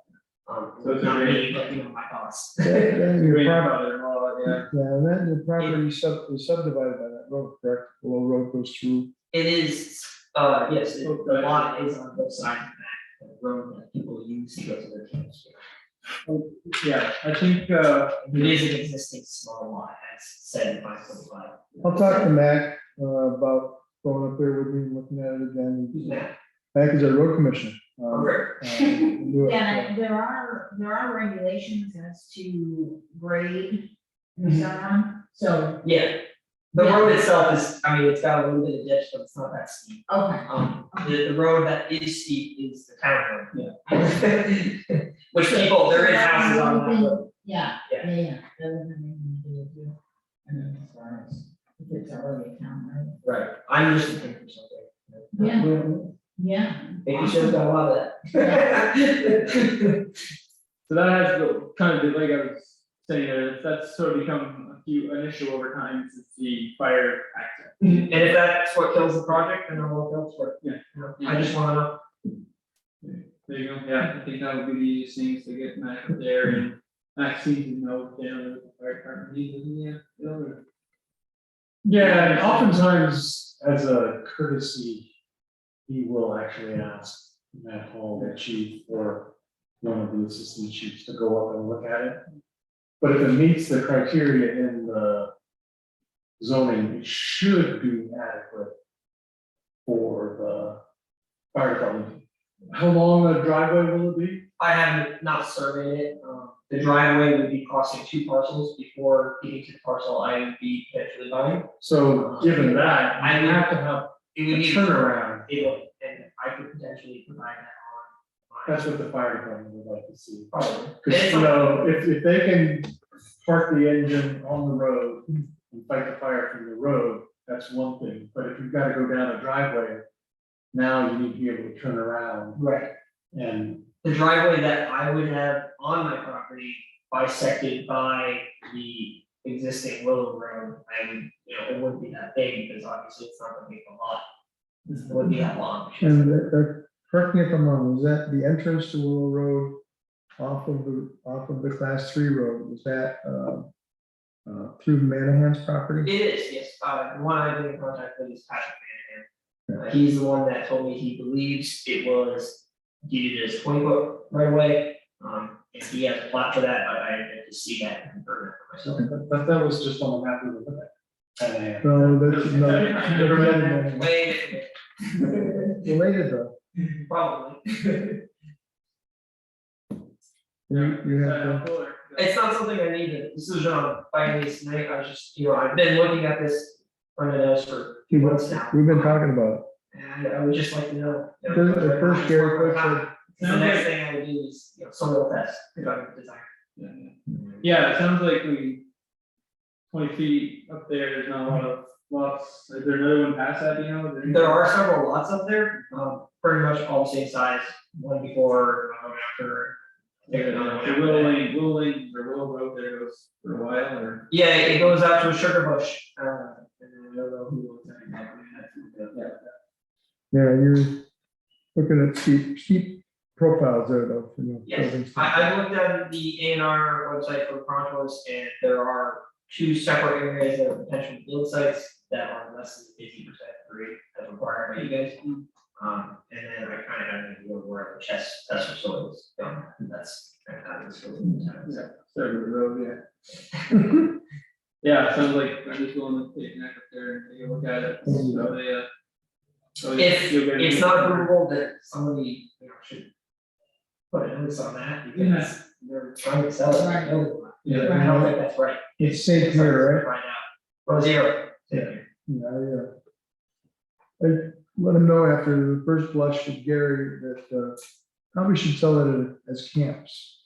So it's Not a me, but my boss. And your Great property, about it, yeah. yeah, and then your property is subdivided by that road, correct? The little road goes through. It is, yes, the lot is on both sides of that, the road that people use to go to their camps. Yeah, I think, It is an existing small lot, as said in 5.5. I'll talk to Mac, about going up there with me and looking at it again. Yeah. Mac is our road commissioner. Okay. Do it. Yeah, and there are regulations as to grade and so on, so, Yeah, the road itself is, it's got a little bit of ditch, but it's not that steep. okay. The road that is steep is the town road. Yeah. Which people, there is houses on that road. Yeah, Yeah. yeah. That doesn't have anything to do with you. And then as far as, if it's already a town, right? Right, I'm just looking for something. Yeah. Maybe should have done a lot of that. so that has kind of, like I was saying, that's sort of become an issue over time since the fire access. And if that's what kills the project, then I'll look elsewhere. Yeah. I just wanna know. There you go, yeah, I think that would be the easiest things to get Mac up there and Mac seems to know generally what the fire department needs, Yeah, and oftentimes as a courtesy, he will actually ask Matt Hall, the chief, or one of the assistant chiefs to go up and look at it. But if it meets the criteria in the zoning, it should be adequate for the fire department. How long a driveway will it be? I have not surveyed it, the driveway would be crossing two parcels before getting to the parcel I would be potentially buying. So given that, I you would- have to have It a would need. turnaround. It would, and I could potentially provide that on. That's what the fire department would like to see. Probably. Because, you know, if they can park the engine on the road and fight the fire from the road, that's one thing. But if you've got to go down a driveway, now you need to be able to turn around Right. and, The driveway that I would have on my property bisected by the existing Willow Road, I would, you know, it wouldn't be that big because obviously it's not gonna be a lot. It wouldn't be that long. And correct me if I'm wrong, was that the entrance to Willow Road off of the class 3 road? Was that through Manahan's property? It is, yes, the one I've been in contact with is Patrick Manahan. He's the one that told me he believes it was deeded as 20-foot right away. And he has a plot for that, but I had to see that and confirm it for myself. but that was just on the map we were looking at. And, No, that's not Way, related though. probably. You have, It's not something I need to, this is by any means tonight, I was just, you know, I've been looking at this front of us for a few months now. we've been talking about it. And I would just like to know. you know, The first Gary Cook said, The next thing I would do is, you know, soil test, if I'm design. Yeah, it sounds like 20 feet up there, there's not a lot of lots, is there another one past that, you know? There are several lots up there, pretty much all the same size, one before, after. There's another one The after Willow that. Lane, Willow Road there goes for a while, or? Yeah, it goes out to a sugar bush, and then I don't know who owns that property. yeah, you're looking at steep profiles there though. you know, Yes, buildings. I looked at the A and R website for contours, and there are two separate areas that are potential build sites that are less than 50% free as required by you guys. And then I kind of have an idea of where the test for soil is going, and that's kind of how this goes. Yeah, start with the road, yeah. Yeah, it sounds like I'm just going to take an up there and take a look at it, so they, If it's not provable, that somebody, you know, should put a notice on that, because they're trying to sell it right now. Yeah. I don't think that's right. It's safe here, right? Right now, or zero. Yeah, yeah. I let him know after the first blush with Gary that probably should sell it as camps.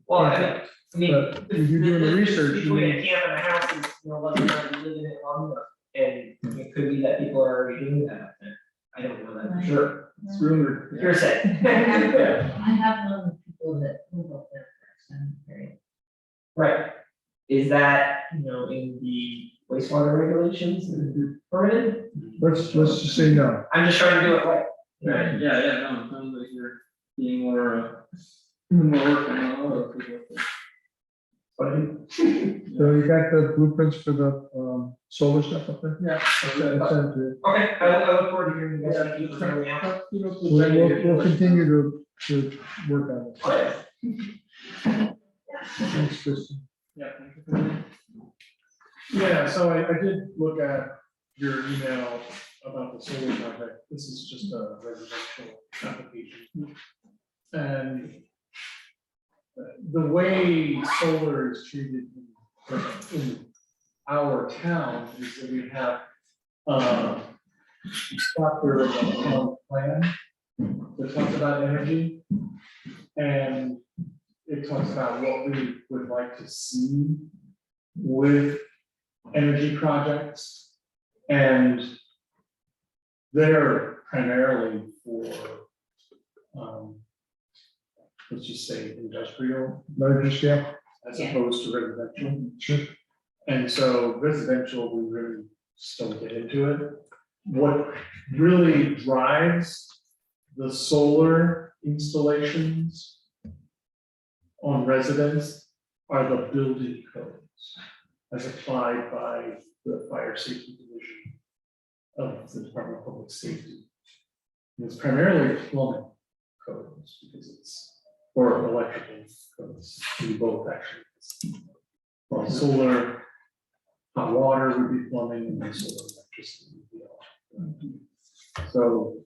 Well, I mean, But if you're doing the difference research, you between a need- camp and a house is, you know, whether or not you live in it long enough, and it could be that people are already doing that up there. I don't know that for sure, it's rumored. hearsay. I have known people that move up there for extended period. Right, is that, you know, in the wastewater regulations permitted? Let's just say no. I'm just trying to do it right. Right, yeah, no, it sounds like you're being more work on all those people. So you got the blueprints for the solar stuff up there? Yeah. I'll send it to you. Okay, I look forward to hearing you guys. Thank you for coming out. We'll continue to work on it. Okay. Thanks, Kristen. Yeah, thank you for that. yeah, so I did look at your email about the solar project. This is just a residential application. And the way solar is treated in our town is that we have chapter of the town plan that talks about energy. And it talks about what we would like to see with energy projects. And they're primarily for, let's just say industrial, Larger scale? as Yeah. opposed to residential. Sure. And so residential, we really just don't get into it. What really drives the solar installations on residents are the building codes as applied by the fire safety division of the Department of Public Safety. And it's primarily plumbing codes because it's, or electrical codes, do both actually. Well, solar, hot water would be plumbing and then solar electricity would be all. So,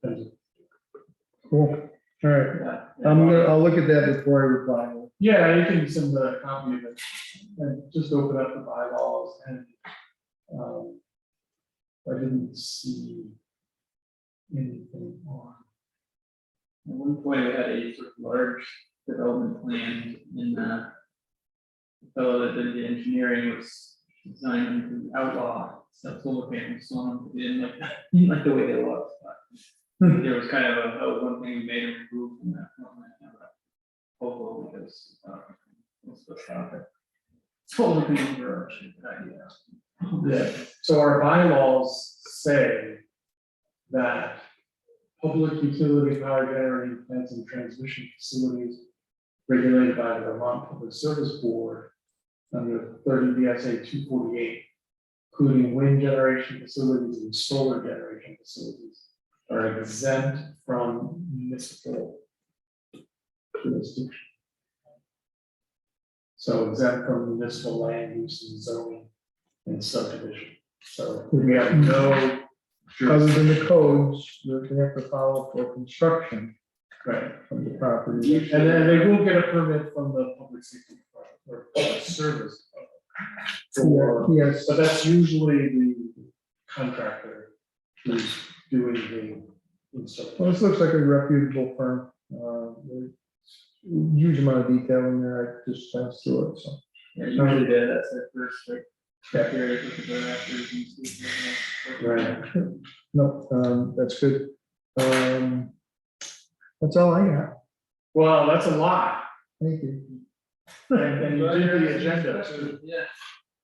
Cool. All right. I'll look at that before I reply. Yeah, you can send a copy of it and just open up the bylaws and, I didn't see anything on. At one point, we had a sort of large development plan in the fellow that did the engineering was designing to outlaw stuff solar panels on them, he didn't like, he didn't like the way they looked, but there was kind of one thing we made him remove from that. Hopefully, because, it's the topic. Solar panels are actually a good idea. Yeah, so our bylaws say that public utility power generating plants and transmission facilities regulated by the Vermont Public Service Board under 30 VSA 248, including wind generation facilities and solar generation facilities, are exempt from municipal jurisdiction. So exempt from municipal land use and zoning and subdivision. So we have no Other jurisdiction. than the codes that they have to follow for construction Right. of the property. And then they will get a permit from the public safety department or public service. For, Yes, but that's usually the contractor who's doing the well, installation. this looks like a reputable firm. There's huge amount of detail in there, I just passed through it, so. Yeah, usually that's their first, like, step area, look at their actors and stuff. Right. No, that's good. That's all I got. Well, that's a lot. Thank you. And you did the agenda too, Yeah.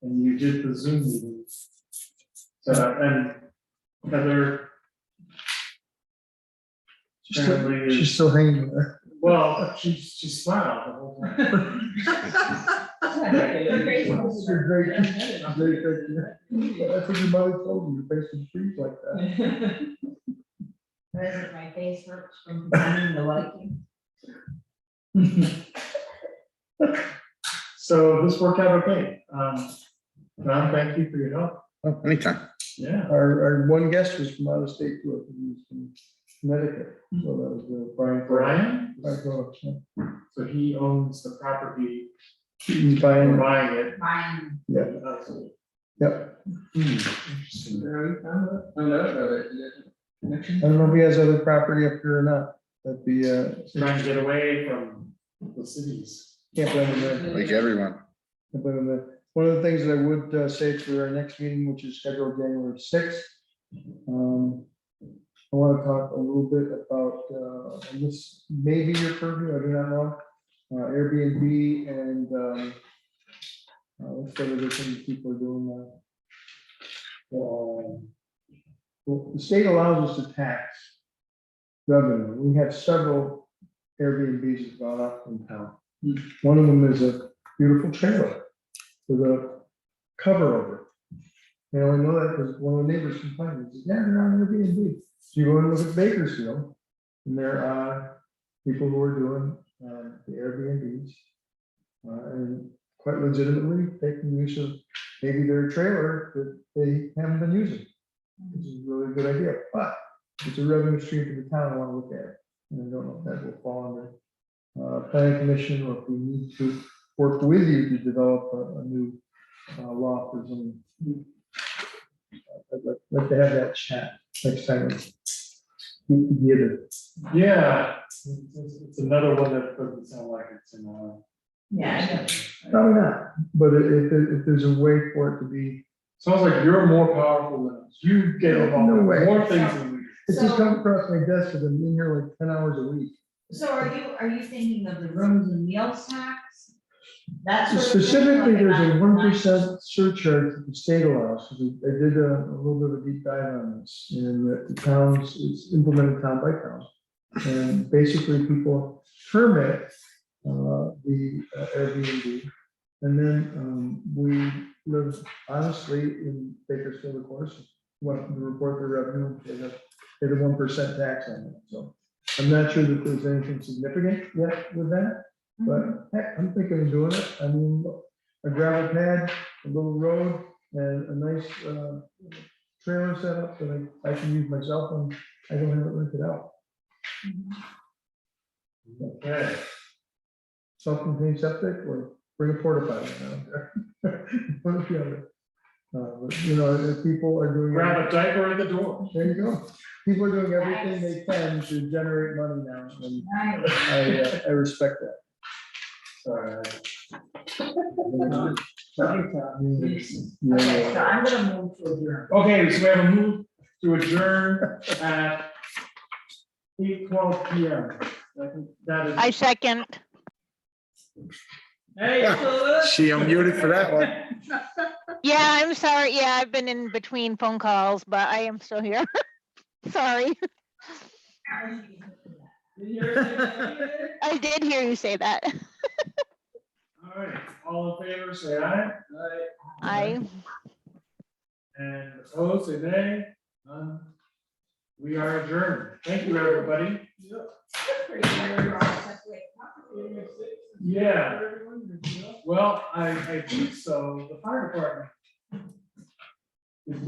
and you did the Zoom meeting. So, and Heather. Apparently is- She's still hanging there. Well, she smiled the whole time. You're great. Great picture. That's what your mother told you, your face was freeze like that. President, my face hurts from pretending to like you. So this worked out okay. Ron, thank you for your help. Oh, anytime. Yeah. Our one guest was from out of state too, I think he was from Connecticut, so that was Brian. Brian, Brian Phillips, yeah. so he owns the property, He's we're buying, buying it. Mine, yep. Interesting. Found out about it. You got a connection? I don't know if he has other property up here or not, that'd be, Trying to get away from the cities. can't blame him there. Like everyone. Can't blame him there. One of the things that I would say for our next meeting, which is scheduled January 6th, I want to talk a little bit about, and this may be your purview, I do not know, Airbnb and what's the other thing people are doing now? Well, the state allows us to tax revenue. We have several Airbnbs that gone up in town. One of them is a beautiful trailer with a cover over it. And I only know that because one of the neighbors complained, he says, yeah, they're on Airbnb. So you go and look at Bakersfield, and there are people who are doing the Airbnbs. And quite legitimately taking use of maybe their trailer that they haven't been using. Which is a really good idea, but it's a revenue stream to the town, I want to look at it. And I don't know if that will fall under planning commission or if we need to work with you to develop a new law for zoning. I'd like to have that chat next time. We get it. Yeah, it's another one that doesn't sound like it's in our. yeah, Probably not, but if there's a way for it to be, Sounds like you're more powerful than us. You get involved No in way. more things than we do. it's just come across my desk that I'm in here like 10 hours a week. so are you thinking of the rooms and meals tax? That's sort of thing, Specifically, like there's a 9%? 1% surcharge that the state allows, because I did a little bit of a deep dive on this, and that the towns, it's implemented town by town. And basically, people permit the Airbnb, and then we live honestly in Bakersfield, of course, want to report their revenue, they have a 1% tax on it, so. I'm not sure that there's anything significant yet with that. But heck, I'm thinking of doing it. I mean, a gravel pad, a little road, and a nice trailer setup that I can use myself and I don't have it rented out. Okay, Self-contained septic or bring a porta potty down there. One or the other. But, you know, if people are doing. grab a diaper at the door. There you go. People are doing everything they can to generate money now, and I respect that. Sorry. Okay, so I'm gonna move to adjourn. Okay, so we have a move to adjourn at 8:12 PM. I think that is. I second. Hey, you still with us? She unmuted for that one. Yeah, I'm sorry. Yeah, I've been in between phone calls, but I am still here. Sorry. Did you hear anything? I did hear you say that. All right, all in favor, say aye. I, And opposed, say nay. None. We are adjourned. Thank you, everybody. Yeah. Well, I think so. The fire department